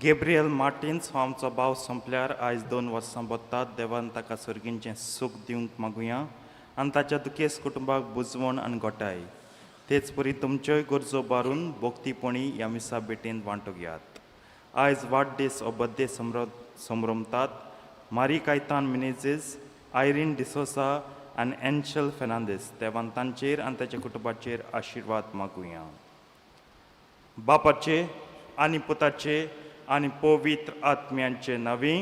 Gabriel Martins हो आमचो भाव संपल्यार आयज 2 वर्सां बदतात. देवान ताका सर्गींचें सूख दिवंक मागुया आनी ताच्या दुखेस्त कुटुंबाक बुजवण आनी गोटाय. तेच परी तुमच्योय गरजो बारून भोगतीपणी ह्या मिसा भेटेन वांटो घेयात. आयज वाडदीस हो बर्थडे संभ्रमतात. मारी कायतान मिनेझीस, आयरीन डिसोसा आनी एन्शल फेर्नांदीस. देवान तांचेर आनी ताच्या कुटुंबाचेर आशिर्वाद मागुया. बापाचे आनी पुताचे आनी पवित्र आत्म्यांचे नावी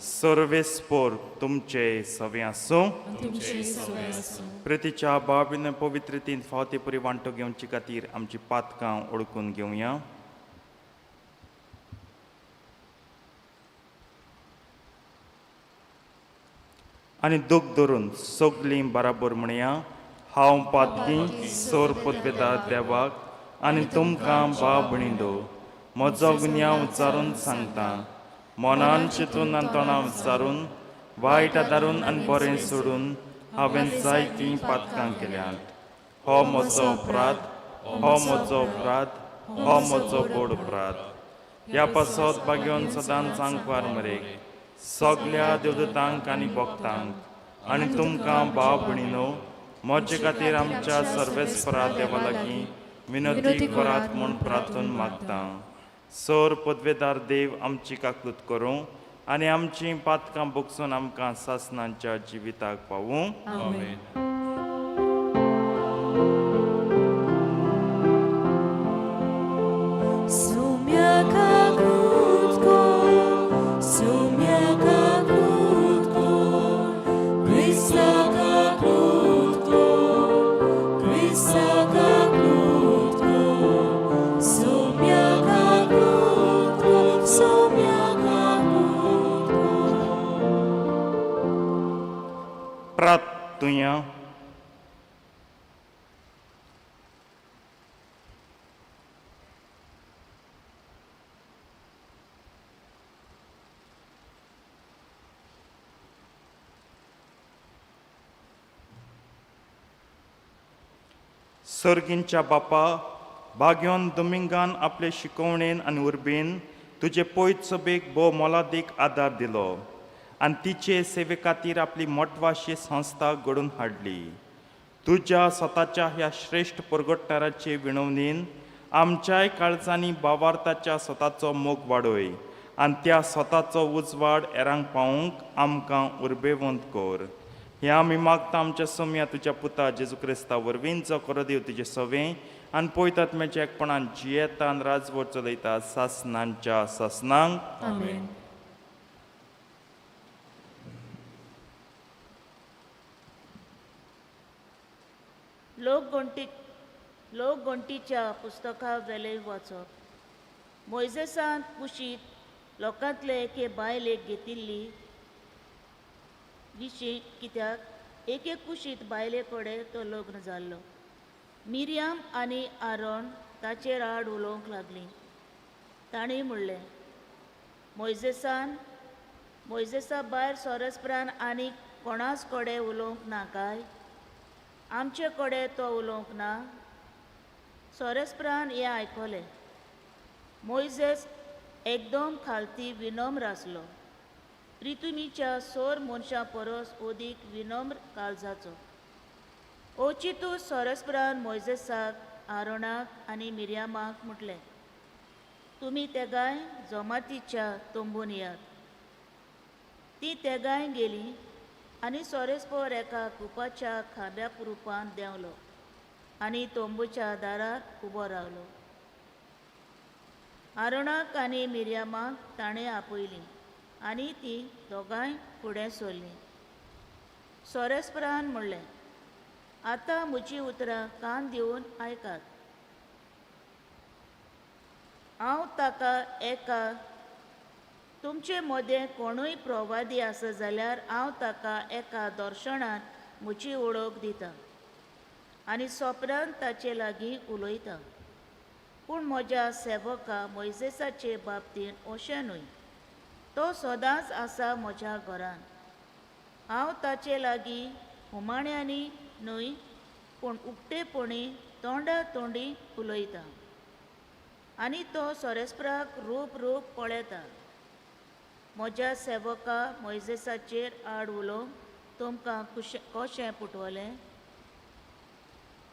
सर्वेस्पोर तुमचे सवे आसूं. प्रितीच्या बाबीन पवित्रतेन फावते परी वांटो घेवचे खातीर आमची पातकां ओळखून घेवया. आनी दूख धरून सगलीं बराबर म्हणया. हांव पातकी सोर पदवेदार देवाक आनी तुमकां भाव भयणींनो म्हजो गुन्यांव विचारून सांगता. मनान चिंतून आनी तोंडान विचारून वायट आदारून आनी बरें सोडून हांवें जायतीं पातकां केल्यात. हो म्हजो अपराध, हो म्हजो अपराध, हो म्हजो गोड अपराध. ह्या पासत बागेवन सदांच सांगपार मरे सगल्या देवदूतांक आनी भक्तांक आनी तुमकां भाव भयणींनो म्हजे खातीर आमच्या सर्वेस्परा देवा लागीं विनंती करात म्हूण प्रार्थून मागता. सोर पदवेदार देव आमची काकूत करूं आनी आमचीं पातकां भोगसून आमकां सासणांच्या जिविताक पावूं. प्रार्थुया. सर्गींच्या बापा, बागेवन दोमिंगान आपले शिकवणेन आनी उर्बेन तुजे पयत सभेक भोव मोलादीक आदार दिलो आनी तिचे सेवे खातीर आपली मोठवाशी संस्था घडून हाडली. तुज्या स्वताच्या ह्या श्रेश्ठ परगटणाराचे विणवणेन आमच्याय काळजांनी भावार्थाच्या स्वताचो मोग वाडय आनी त्या स्वताचो उजवाड हेरांक पावूंक आमकां उर्बेवंत कर. हें आमी मागता आमच्या सोम्या तुज्या पुता जेजू क्रिस्ता वरवीं जो खरो देव तुजे सवें आनी पयत आत्म्याच्या एकपणान जियेता आनी राजवट चलयता सासणांच्या सासणांक. लोक घंटीच्या पुस्तका वेले वाचप. मोइजेसान कुशीत लोकांतले एके बायलेक घेतिल्ली विशीं कित्याक एके कुशीत बायले कडेन तो लग्न जाल्लो. मिरियाम आनी आरोन ताचेर आड उलोवंक लागलीं. तांणी म्हणलें, मोइजेसा भायर सोरेस्परान आनी कोणाच कडेन उलोवंक ना काय? आमचे कडेन तो उलोवंक ना? सोरेस्परान हें आयकलें. मोइजेस एकदम खालती विनम्र आसलो, रितुनीच्या सोर मनशां परस ओदीक विनम्र काळजाचो. ओचितूच सोरेस्परान मोइजेसाक, आरोनाक आनी मिरियामाक म्हटलें, तुमी तेगाय जमातीच्या तंबून येयात. तीं तेगाय गेलीं आनी सोरेस्पोर एका कुपाच्या खांब्या रुपान देंवलो आनी तंबूच्या दारार उबो रावलो. आरोनाक आनी मिरियामाक ताणें आपयलीं आनी तीं दोगांय फुडें सरलीं. सोरेस्परान म्हणलें, आतां म्हजीं उतरां कान दिवन आयकात. हांव ताका तुमचे मदें कोणूय प्रवादी आसा जाल्यार हांव ताका एका दर्शनान म्हजी वळख दितां आनी सोपनान ताचे लागीं उलयतां. पूण म्हज्या सेवका मोइजेसाचे बाबतींत अशें न्हय. तो सदांच आसा म्हज्या घरान. हांव ताचे लागीं हुमाण्यांनी न्हय पूण उक्तेपणी तोंडा तोंडी उलयतां. आनी तो सोरेस्पराक रूप रूप पळयता. म्हज्या सेवका मोइजेसाचेर आड उलोवंक तुमकां कशें पुटवलें?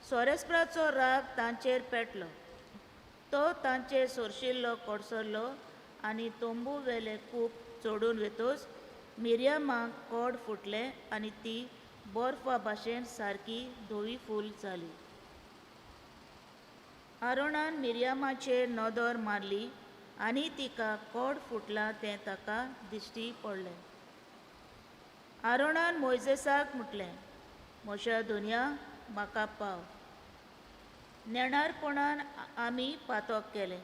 सोरेस्पराचो राग तांचेर पेटलो. तो तांचेर सोरशिल्लो कोडसरलो आनी तोंबू वेले कूप चोडून वेतोच मिरयामाक कोड फुटले आनी ती बर्फा भाशेन सारकी धवी फूल जाली. आरोनान मिरयामाचेर नदर मारली आनी तिका कोड फुटला तें ताका दिश्टी पडलें. आरोनान मोइजेसाक म्हटलें, म्हज्या दुनिया म्हाका पाव. नेणारपणान आमी पातक केलें,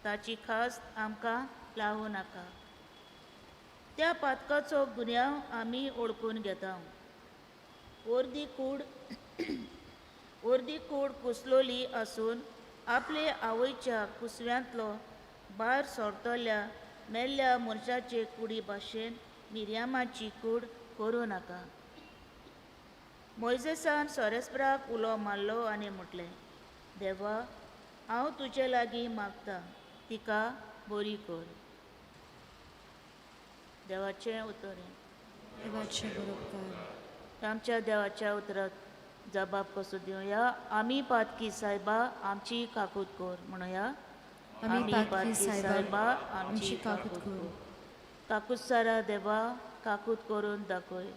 ताची खास्त आमकां लावूं नाका. त्या पातकाचो गुन्यांव आमी ओळखून घेता. अर्दी कूड कुसलोली आसून आपले आवयच्या कुसव्यांतलो भायर सोडतल्या मेल्ल्या मनशाचे कुडी भाशेन मिरयामाची कूड करूं नाका. मोइजेसान सोरेस्पराक उलो मारलो आनी म्हटलें, देवा, हांव तुजे लागीं मागतां, तिका बरी कर. देवाचें उतरें. देवाचे बरोबर. आमच्या देवाच्या उतराक जबाब कसो दिवया? आमी पातकी सायबा आमची काकूत कर म्हणुया. आमी पातकी सायबा आमची काकूत कर. काकूत सारा देवा, काकूत करून दाखय.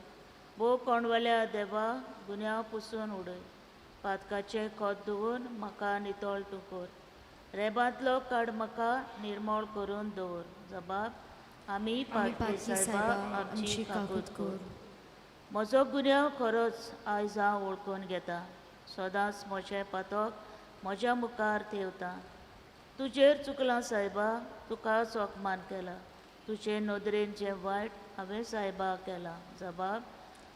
भोव कोणवल्या देवा, गुन्यांव पुसून उडय. पातकाचे खोत धुवून म्हाका नितळ तूं कर. रेबांतलो काड म्हाका निर्मळ करून दवर. जबाब, आमी पातकी सायबा आमची काकूत कर. म्हजो गुन्यांव खरोच आयज हांव वळखून घेता. सदांच म्हजें पातक म्हज्या मुखार थेवता. तुजेर चुकलां सायबा, तुकाच अपमान केला. तुजे नदरेन जें वायट हांवें सायबा केलां. जबाब,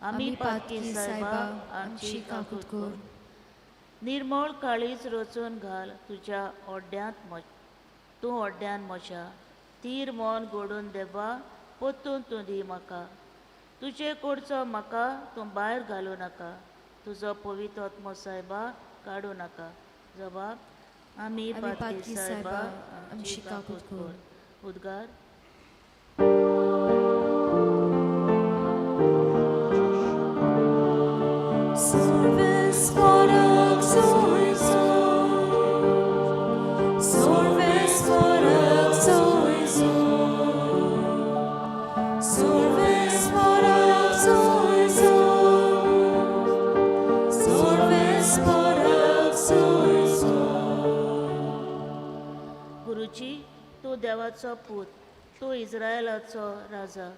आमी पातकी सायबा आमची काकूत कर. निर्मळ काळीज रचून घाल तुज्या ओड्ड्यांत तूं ओड्ड्यान म्हज्या. तीर मन घडोवन देवा, पोत्तून तूं दी म्हाका. तुजे कडचो म्हाका तूं भायर घालूं नाका. तुजो पवित्र आत्मो सायबा काडूं नाका. जबाब, आमी पातकी सायबा आमची काकूत कर. उद्गार. गुरुजी, तूं देवाचो पूत, तूं इस्रायलाचो राजा.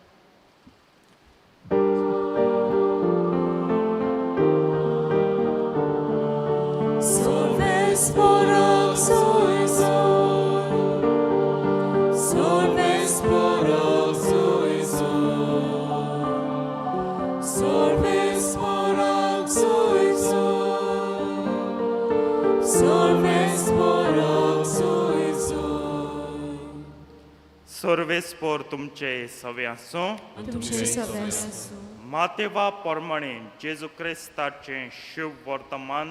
सर्वेस्पोर तुमचे सवे आसूं. तुमचे सगळे आसूं. मातेवा पोरमाणे जेजू क्रिस्ताचें शुभ वर्तमान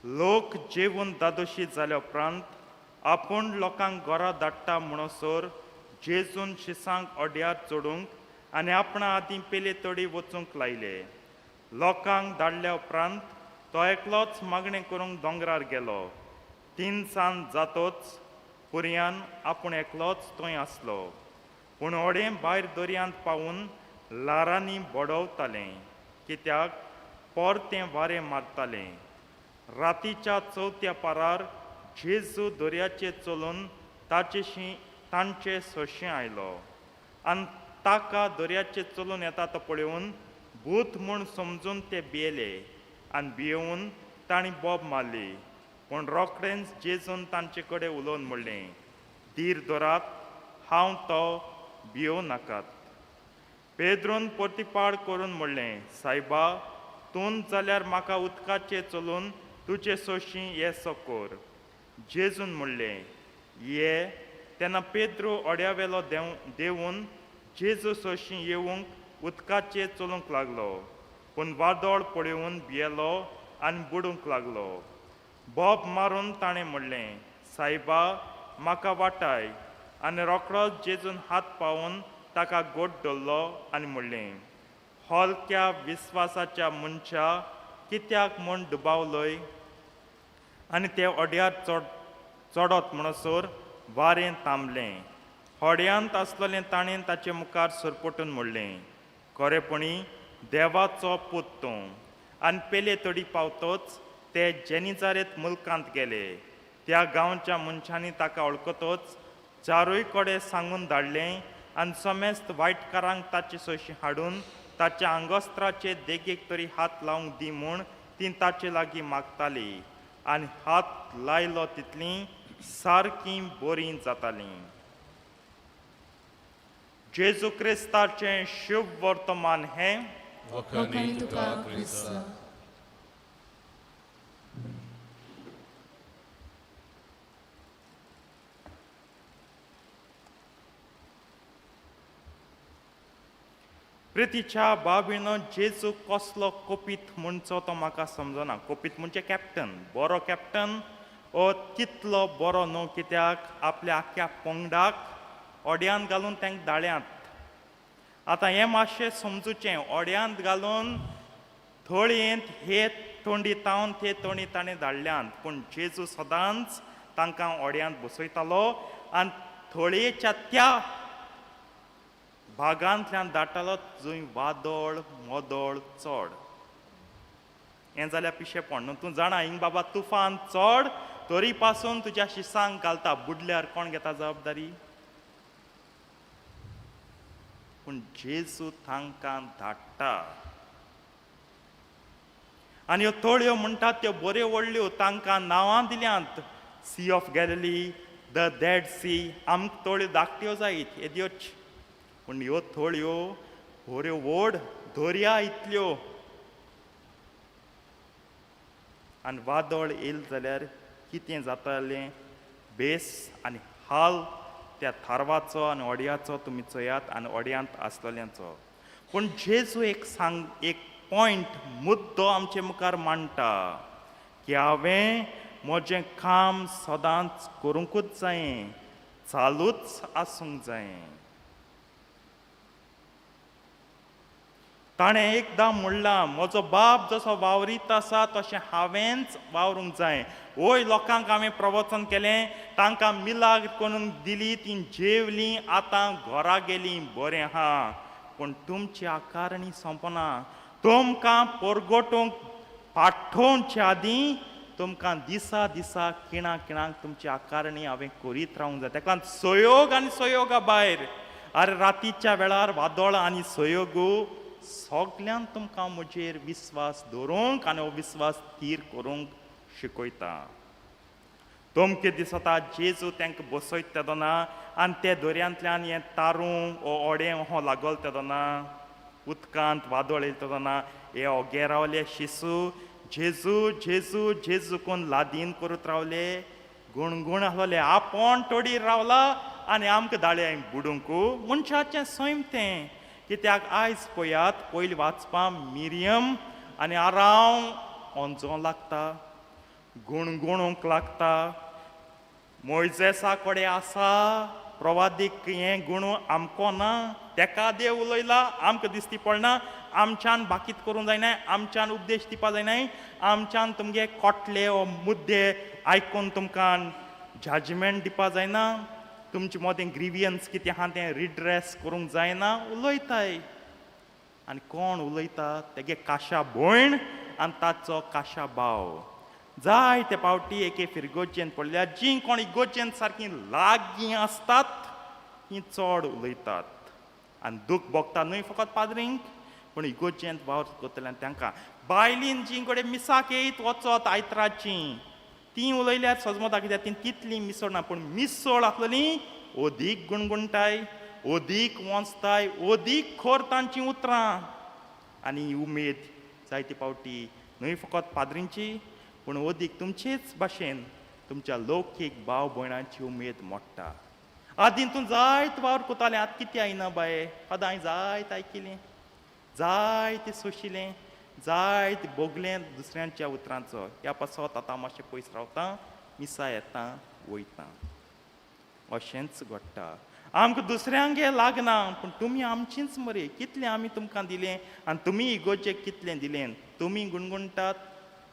लोक जेवून दादोशी जाल्या उपरांत आपूण लोकांक घरा धाडटा म्हणसर जेजून शिसांक ओड्यार चोडूंक आनी आपणा आदीं पेले तोडी वचूंक लायले. लोकांक धाडल्या उपरांत तो एकलोच मागणें करूंक दोंगरार गेलो. 3 सांज जातोच पुर्यान आपूण एकलोच थंय आसलो. पूण ओडें भायर दर्यांत पावून लारांनी बडोवतालें, कित्याक परतें वारें मारतालें. रातीच्या 4थ्या पारार जेजू दर्याचेर चलून तांचे सोंशें आयलो. आनी ताका दर्याचेर चलून येता तो पळोवन भूत म्हूण समजून ते भियेले आनी भियेवून तांणी बोब मारली. पूण रोखडेंच जेजून तांचे कडेन उलोवन म्हणलें, धीर धरात, हांव तो, भियोव नाकात. पेद्रून प्रतिपाड करून म्हणलें, सायबा, तूं जाल्यार म्हाका उदकाचेर चलून तुजें सोंशीं येसो कर. जेजून म्हणलें, ये. तेन्ना पेद्रू ओड्यावेलो देंवून जेजू सोंशीं येवंक उदकाचेर चलूंक लागलो. पूण वादळ पळोवन भियेलो आनी बुडूंक लागलो. बोब मारून ताणें म्हणलें, सायबा म्हाका वाटाय. आनी रोखडोच जेजून हात पावून ताका गोट धरलो आनी म्हणलें, हलक्या विस्वासाच्या मनशा कित्याक म्हूण दुबावलोय. आनी ते ओड्यार चडत म्हणसर वारें थांबलें. होड्यांत आसलेलें ताणें ताचे मुखार सरपटून म्हणलें, खरेपणी देवाचो पूत तूं. आनी पेले तडी पावतच ते जेनिजारेत मुल्कांत गेले. त्या गांवच्या मनशांनी ताका वळखतच चारूय कडेन सांगून धाडलें आनी समेस्त वायटकारांक ताचे सोयशी हाडून ताच्या आंगोस्त्राचे देगेक तरी हात लावंक दी म्हूण तीं ताचे लागीं मागतालीं. आनी हात लायलो तितलीं सारकीं बरीं जातालीं. जेजू क्रिस्ताचें शुभ वर्तमान हें वखणी तुका क्रिस्त. प्रितीच्या बाबीनो जेजू कसलो कोपीत म्हणचो तो म्हाका समजना. कोपीत म्हणजे कॅप्टन, बरो कॅप्टन ओ तितलो बरो न्हू, कित्याक आपल्या आख्या पंगडाक ओड्यांत घालून तांकां धाड्यांत. आतां हें मातशें समजुचें, ओड्यांत घालून थळयेंत हे तोंडी तावन ते तोंडी ताणें धाडल्यांत. पूण जेजू सदांच तांकां ओड्यांत बसयतालो आनी थळयेच्या त्या भागांतल्यान धाडटालो जंय वादळ मोदळ चड. हें जाल्यार पिशेपण न्हू. तूं जाणा हिंग बाबा तुफान चड तरी पासून तुज्या शिसांक घालता, बुडल्यार कोण घेता जबाबदारी? पूण जेजू तांकां धाडटा. आनी ह्यो तळयो म्हणटात त्यो बऱ्यो व्हडल्यो, तांकां नांवां दिल्यांत. Sea of Galilee, the Dead Sea. आमकां तळयो धाकट्यो जायत येद्योच, पूण ह्यो तळयो बऱ्यो व्हड दर्या इतल्यो. आनी वादळ येयलें जाल्यार कितें जातालें बेस आनी हाल त्या थारवाचो आनी ओड्याचो तुमी चोयात आनी ओड्यांत आसलेल्यांचो. पूण जेजू एक पॉयंट मुद्दो आमचे मुखार मांडटा की हांवें म्हजें काम सदांच करूंकूच जायें, चालूच आसूंक जायें. ताणें एकदां म्हणलां, म्हजो बाप जसो वावरीत आसा तशें हांवेंच वावरूंक जाय. वय लोकांक हांवें प्रवचन केलें, तांकां मिलाग करून दिली, तीं जेवलीं, आतां घरा गेलीं, बरें आहा. पूण तुमची आकारणी सोंपना. तुमकां परगटूंक पाठोवचे आदीं तुमकां दिसा दिसा किणाक तुमची आकारणी हांवें करीत रावंक जाय. ताका संयोग आनी संयोगा भायर अरे रातीच्या वेळार वादळ आनी संयोगू सगळ्यांक तुमकां म्हजेर विस्वास दवरूंक आनी हो विस्वास थीर करूंक शिकयता. तुमकां दिसता जेजू तांकां बसयत तेदोना आनी ते दर्यांतल्यान हें तारूं ओ ओडें हो लागल तेदोना, उदकांत वादळ येयले तेदोना हे ओगे रावले शिसू जेजू जेजू जेजू कोन्न लादीन करूत रावले, गुणगुण आहलोले, आपोण तोडीर रावला आनी आमकां धाडले बुडूंकू. मनशाचें सैम तें. कित्याक आयज पळयात, पयलीं वाचपा मिरियम आनी आराम ओंजों लागता, गुणगुणूंक लागता. मोयजेसा कडेन आसा प्रवादीक हें गुणू आमको ना, तेका देव उलयला, आमकां दिसती पडना. आमच्यान बाकीत करूंक जायना, आमच्यान उपदेश दिवपा जायना, आमच्यान तुमगे कोटले ओ मुद्दे आयकून तुमकां जजमेंट दिवपा जायना, तुमचे मोदें ग्रिवियन्स कितें आहा तें रिड्रेस करूंक जायना. उलयताय. आनी कोण उलयता? तेगे काशा भयण आनी ताचो काशा भाव. जायते पावटी एके फिरगोजेन पडल्यार जीं कोण इगोजेन सारकीं लागीं आसतात तीं चड उलयतात. आनी दूख भोगता न्हय फकत पाद्रींक, पूण इगोजेन वावर करतल्यान तांकां. बायलीन जीं कडेन मिसाक येयत वचत आयतराचीं, तीं उलयल्यार सजमता, कित्याक तीं तितलीं मिसळ ना. पूण मिसळ आसलेलीं ओदीक गुणगुणटाय, ओदीक वोंचताय, ओदीक खर तांचीं उतरां. आनी उमेद जायते पावटी न्हय फकत पाद्रींची, पूण ओदीक तुमचेच भाशेन तुमच्या लौकीक भाव भयणांची उमेद मोडटा. आदीं तूं जायत वावर कोतालें, आतां कितें आयना बाये? सदां जायत आयकिलें, जायतें सोशिलें, जायत बोगलें दुसऱ्यांच्या उतरांचो ह्या पासत आतां मातशें पयस रावता मिसा येता वयता अशेंच घडटा आमकां दुसऱ्यांक हें लागना पूण तुमी आमचींच मरे कितलें आमी तुमकां दिलें आनी तुमी इगोजेक कितलें दिलें तुमी गुणगुणटात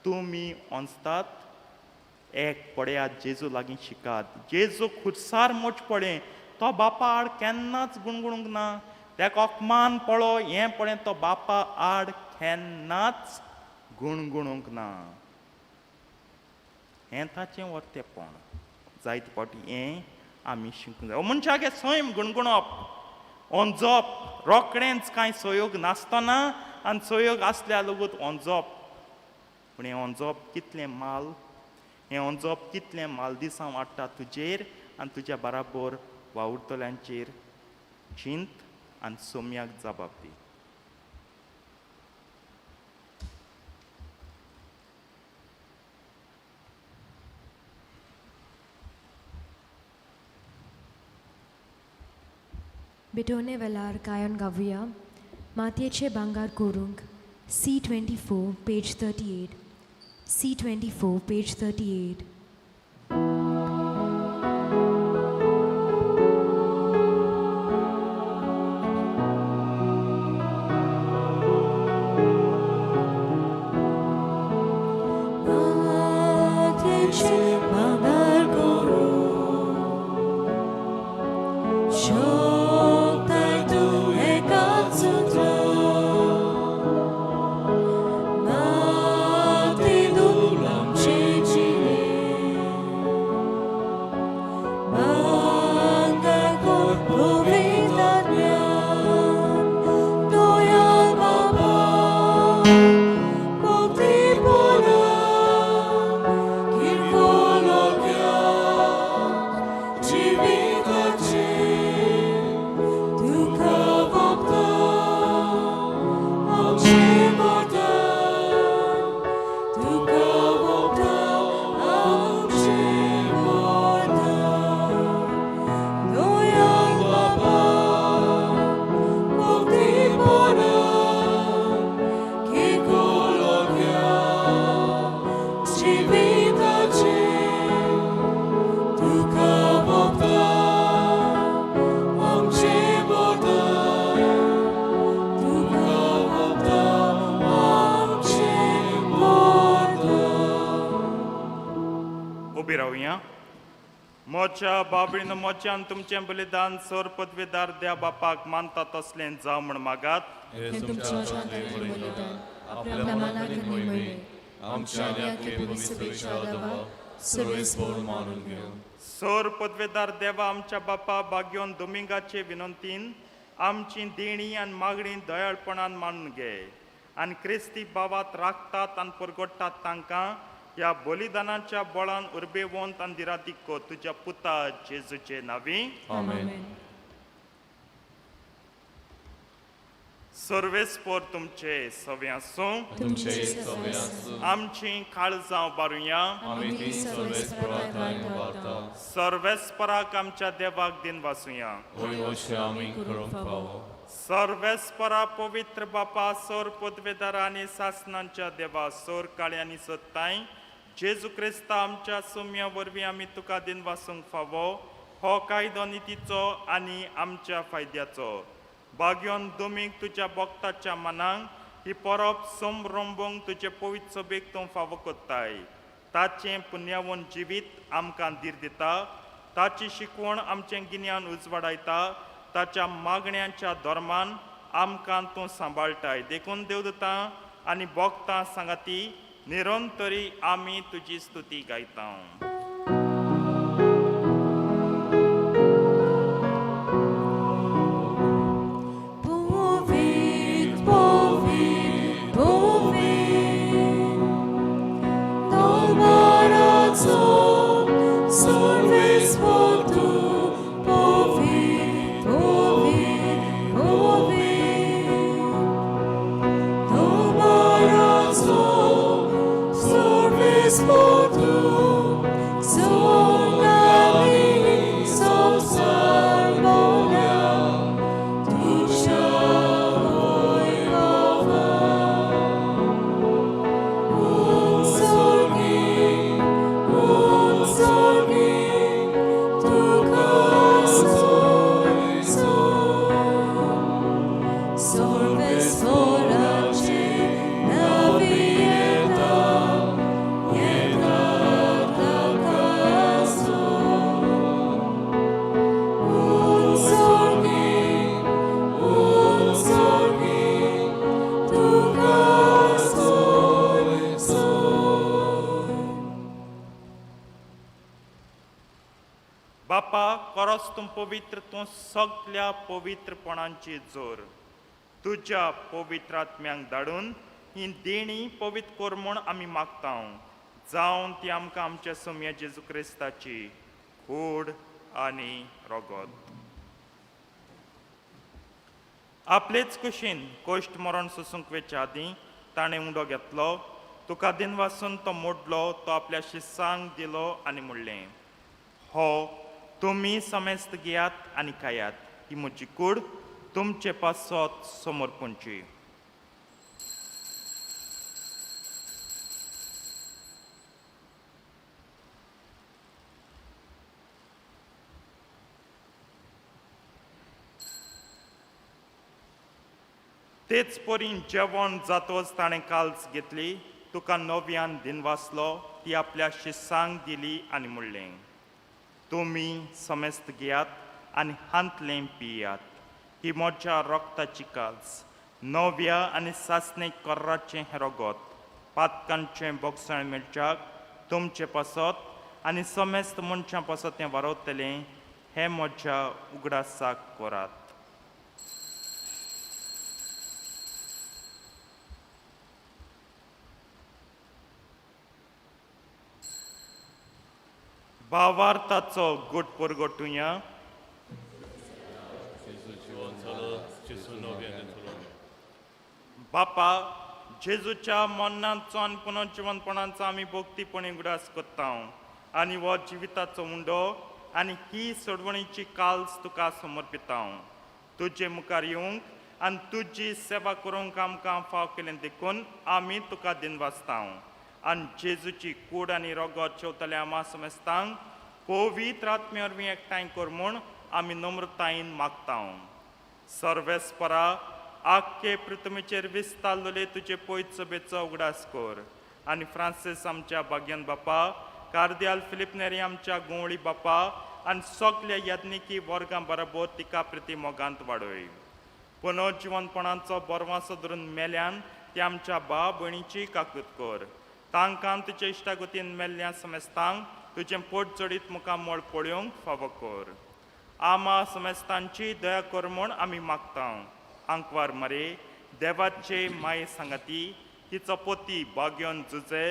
तुमी ओंजतात एक पड्यात जेजू लागीं शिकात जेजू खुर्सार मोच पडें तो बापा आड केन्नाच गुणगुणूंक ना तेका अकमान पळो हें पळें तो बापा आड केन्नाच गुणगुणूंक ना हें ताचें वर्तेपण जायते फावटी हें आमी शिकूंक जाय मनशाक हें सैम गुणगुणप ओंजप रोखडेंच कांय सयोग नासतना आनी सयोग आसल्या लेगूत ओंजप पूण हें ओंजप कितलें माल हें ओंजप कितलें माल दिसां वाडटा तुजेर आनी तुज्या बराबर वावुरतल्यांचेर चिंत आनी सोम्याक जबाब दी बिटोने वेलार कायन गावुया मातयेचे भांगार कोरूंक C24 पेज 38 C24 पेज 38 उबी रावया मोच्या बाबळीन मोच्यान तुमचें बलिदान सर पदवेदार त्या बापाक मानता तसलें जावं म्हण मागात सर पदवेदार देवा आमच्या बापा बाग्योन दोमिंगाचे विनंतीन आमची देणी आनी मागणी दयाळपणान मानून घे आनी क्रिस्ती भावात राखतात आनी परगडटात तांकां ह्या बलिदानाच्या बळान उर्बेवंत आनी दिरातिको तुज्या पुता जेजूचे नांवी सर्वेस्पोर तुमचे सवे आसूं आमची काळजां बारुया सर्वेस्पराक आमच्या देवाक दिन वासुया सर्वेस्परा पवित्र बापा सोर पदवेदार आनी सासनांच्या देवा सोर काळे आनी सत्ताय जेजू क्रिस्ता आमच्या सुम्या वरवीं आमी तुका दिन वासूंक फावो हो कायदो नितीचो आनी आमच्या फायद्याचो बाग्योन दोमीक तुज्या भक्ताच्या मनांक ही परब सोमरोंबोंक तुजे पवित्र सभेक तूं फावो कोत्ताय ताचें पुण्यवन जिवीत आमकां धीर दिता ताची शिकवण आमचें गिन्यान उजवाडायता ताच्या मागण्यांच्या धर्मान आमकां तूं सांबाळटाय देखून देवदतां आनी भक्तां सांगाती निरंतरी आमी तुजी स्तुती गायता पवित्र तूं सगळ्या पवित्रपणांची जोर तुज्या पवित्र आत्म्यांक धाडून ही देणी पवित्र कर म्हूण आमी मागता जावन ती आमकां आमच्या सोम्या जेजू क्रिस्ताची कूड आनी रगत आपलेच कुशीन कोश्ट मरण सोसूंक वेच्या आदीं ताणें उंडो घेतलो तुका दिन वासून तो मोडलो तो आपल्या शिस्सांक दिलो आनी म्हणलें हो तुमी समेस्त घेयात आनी खायात ही म्हजी कूड तुमचे पासत समर्पणची तेच परीन जेवण जातोच ताणें काल्स घेतली तुका नव्यान दिन वाचलो ती आपल्या शिस्सांक दिली आनी म्हणलें तुमी समेस्त घेयात आनी हांतलें पियात ही म्हज्या रक्ताची काल्स नव्या आनी सासणेक कर्राचें हें रगत पातकांचें बोगसाण मेळच्याक तुमचें पासत आनी समेस्त मनशां पासत हें वारवतलें हें म्हज्या उगडासाक करात भावार्थाचो गोड परगटुया बापा जेजूच्या मरणाचो आनी पुनर्जिवनपणाचो आमी भोक्तीपणी उगडास करता आनी हो जिविताचो उंडो आनी ही सोडवणीची काल्स तुका समर्पिता तुजे मुखार येवंक आनी तुजी सेवा करूंक आमकां फाव केलें देखून आमी तुका दिन वाचता आनी जेजूची कूड आनी रगत शेवतले आमा समेस्तांक पवित्र आत्मे वरवीं एकठांय कर म्हूण आमी नम्रतायेन मागता सर्वेस्परा आख्खे पृथ्वीचेर विस्तारलेले तुजे पयत सभेचो उगडास कर आनी फ्रांसीस आमच्या भाग्यन बापा कार्दियाल फिलिप नेरी आमच्या गोवळी बापा आनी सगल्या यत्निकी वर्गां बरोबर तिका प्रती मोगांत वाडय पुनर्जिवनपणाचो बरवासो धरून मेल्यान ती आमच्या भाव भयणीची काकूत कर तांकां तुजे इश्टागतीन मेल्ल्या समेस्तांक तुजें पोट जोडीत मुखार मोळ पळोवंक फावो कर आमा समेस्तांची दया कर म्हूण आमी मागता आंकवार मरे देवाचे माये सांगाती तिचो पोती भाग्योन झुजे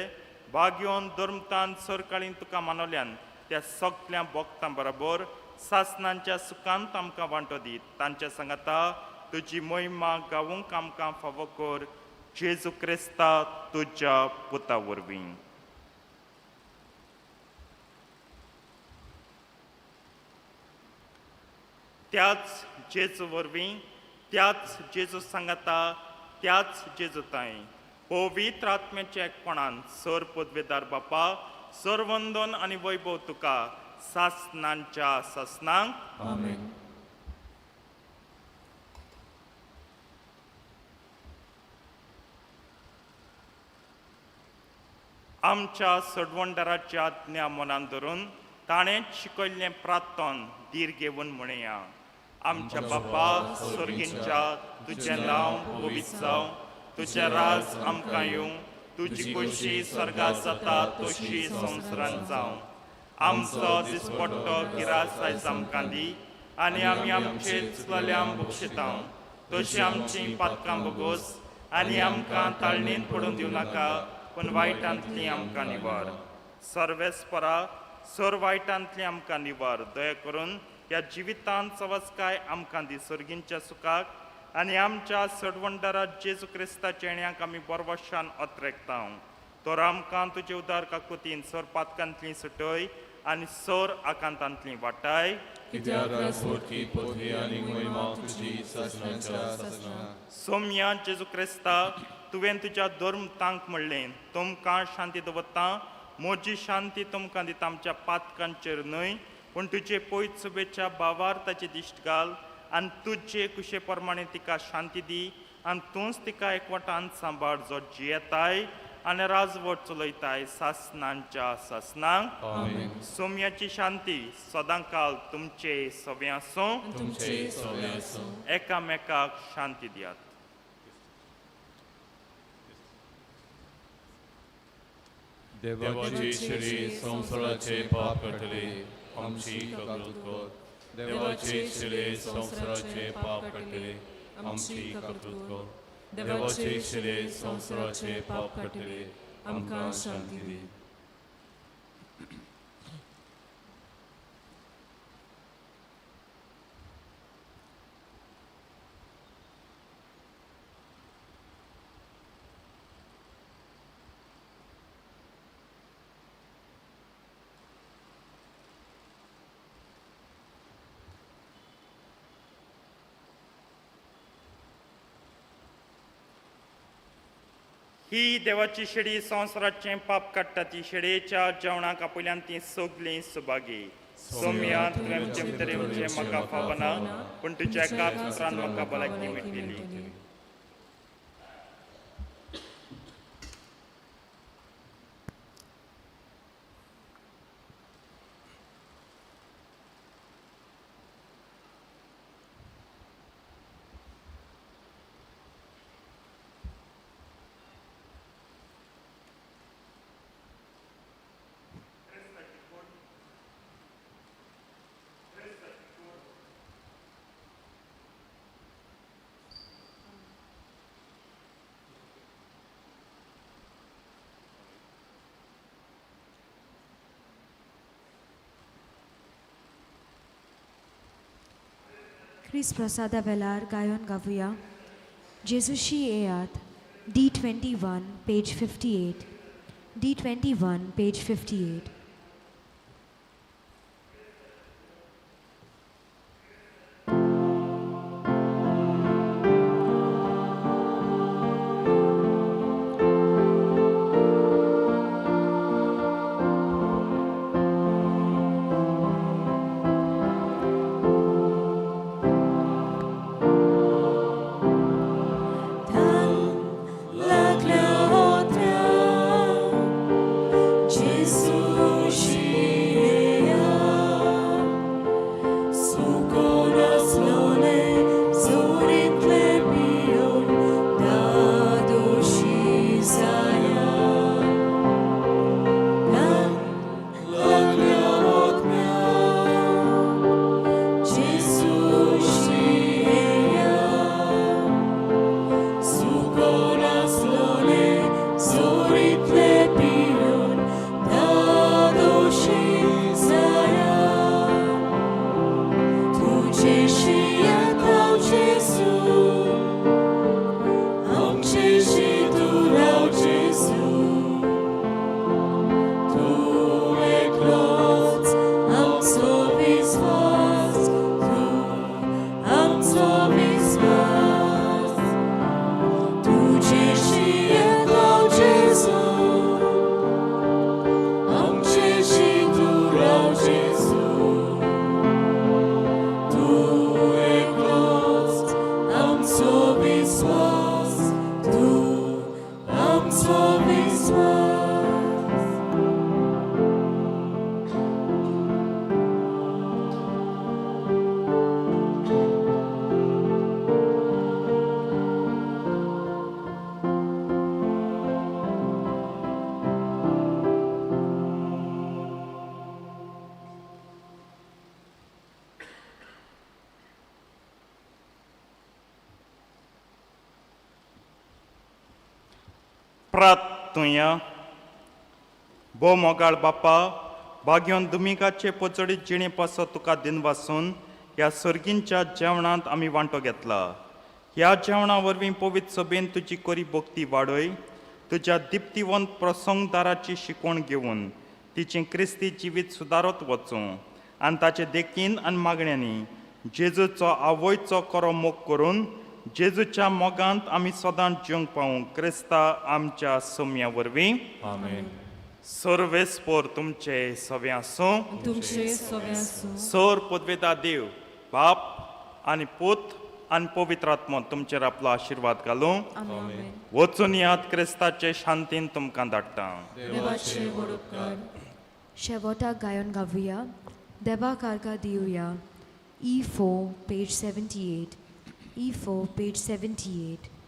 भाग्योन धर्मतान सरकाळीन तुका मानवल्यान त्या सगळ्या भक्तां बरोबर सासणांच्या सुखांत आमकां वांटो दीत तांच्या सांगाता तुजी महिमा गावूंक आमकां फावो कर जेजू क्रिस्ता तुज्या पुता वरवीं त्याच जेजू वरवीं त्याच जेजू सांगाता त्याच जेजू ताई पवित्र आत्म्याच्या एकपणान सर पदवेदार बापा सर्वंदन आनी वैभव तुका सासणांच्या सासणांक आमेन. आमच्या सडवंडराच्या आज्ञा मनान धरून ताणें शिकयल्लें प्रार्थन धीर घेवन म्हणया आमच्या बापा स्वर्गींच्या तुजें नांव पवित्र जावं तुजें राज आमकां येवं तुजी कुशी स्वर्गांत जाता तशी संवसारांत जावं आमचो दिसपट्टो गिरास आयज आमकां दी आनी आमी आमचे चुकलेल्यांक बक्षिता तशी आमची पातकां बगोस आनी आमकां ताळणेन पडून दिवं नाका पूण वायटांतली आमकां निवार सर्वेस्परा सर वायटांतली आमकां निवार दया करून ह्या जिवितांत सवस्काय आमकां दी सर्गींच्या सुखाक आनी आमच्या सडवंडरा जेजू क्रिस्ताच्या येण्याक आमी बरवशान अत्रेकता तर आमकां तुजे उदार काकुतीन सर पातकांतली सुटय आनी सर आकांतांतली वाटाय सोम्या जेजू क्रिस्ता तुवें तुज्या धर्म तांक म्हणलें तुमकां शांती दवरता म्हजी शांती तुमकां दिता आमच्या पातकांचेर न्हय पूण तुजे पयत सुबेच्या भावार ताची दिश्ट घाल आनी तुजे कुशे प्रमाणे तिका शांती दी आनी तूंच तिका एकवटान सांबाळ जो जियेताय आनी राजवट चलयताय सासणांच्या सासणांक सोम्याची शांती सदांकाल तुमचे सवे आसूं एकामेकाक शांती दियात देवाची श्री संवसाराचे पाप कटले आमची कागाळ कर देवाचे शिले संसाराचे पाप काटिले आमची काकूत कर देवाचे शिले संसाराचे पाप काटिले आमकां शांती दी ही देवाची शिडी संवसाराचें पाप काडटा ती शिडेच्या जेवणाक आपल्यान ती सगलीं सुभागी सौम्या तुवें आमचे भितर येवचें म्हाका फावना पूण तुज्या एकाच पुत्रान म्हाका भलायकी मेळटली ख्रिस प्रसादा वेलार गायन गावुया जेजुशी येयात D21 पेज 58 D21 पेज 58 प्रार्थुया भो मोगाळ बापा भाग्योन दुमिकाचे पोचडीत जिणे पासो तुका दिन वासून ह्या सर्गींच्या जेवणांत आमी वांटो घेतला ह्या जेवणा वरवीं पवित्र सभेन तुजी कोरी भक्ती वाडय तुज्या दिप्तीवंत प्रसंगदाराची शिकवण घेवन तिचें क्रिस्ती जिवीत सुदारत वचूं आनी ताचे देखीन आनी मागण्यांनी जेजूचो आवयचो कोरो मोग करून जेजूच्या मोगांत आमी सदांच जिवंक पावूं क्रिस्ता आमच्या सौम्या वरवीं आमेन सर्वेस्पोर तुमचे सवे आसूं तुमचे सवे आसूं सोर पदवेदा देव बाप आनी पूत आनी पवित्र आत्मो तुमचेर आपलो आशिर्वाद घालूं आमेन वचून याद क्रिस्ताचे शांतीन तुमकां धाडटा देवाचे वडोपकार शेवटाक गायन गावुया देवा कारका दिवया E4 पेज 78 E4 पेज 78